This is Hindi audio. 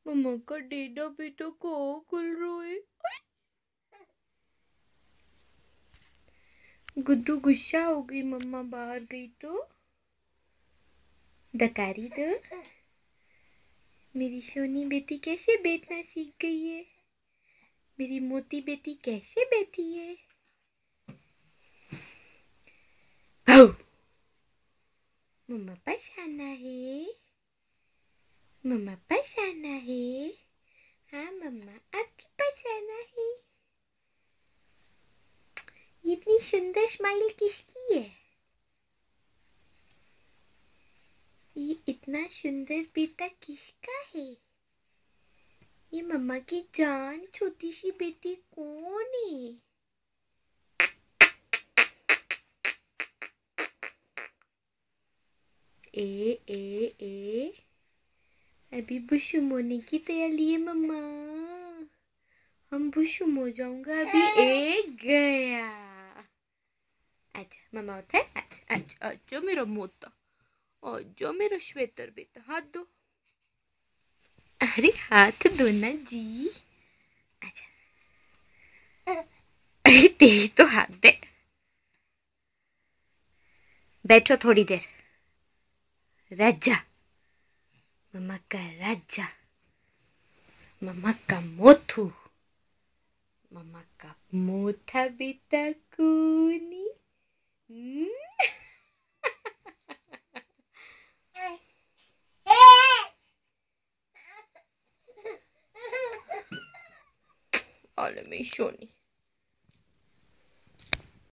मम्मा का डेडा भी तो कहाँ खुल रहा है। गुड्डू गुस्सा हो गई मम्मा बाहर गई तो। दकारी दो। मेरी सोनी बेटी कैसे बैठना सीख गई है। मेरी मोटी बेटी कैसे बैठी है। मम्मा पास आना है। मम्मा पास आना है। हाँ मम्मा आपके पास आना है। इतनी सुंदर स्माइल किसकी है। ये इतना सुंदर बेटा किसका है। ये मम्मा की जान छोटी सी बेटी कौन है। ए अभी बुशुम होने की तैयारी है मम्मा। हम बुशुम हो जाऊंगा अभी। एक गया। अच्छा मम्मा उठा। अच्छा अच्छा अच्छा मेरा मोटा। अच्छा मेरा श्वेतर बेटा हाथ दो। अरे हाथ दो ना जी। अच्छा अरे तेरी तो हाथ दे। बैठो थोड़ी देर। राजा मम्मा का राजा। मम्मा का मोथू। मम्मा का मोथा बेटा कूनी। अरे मैं सोनी।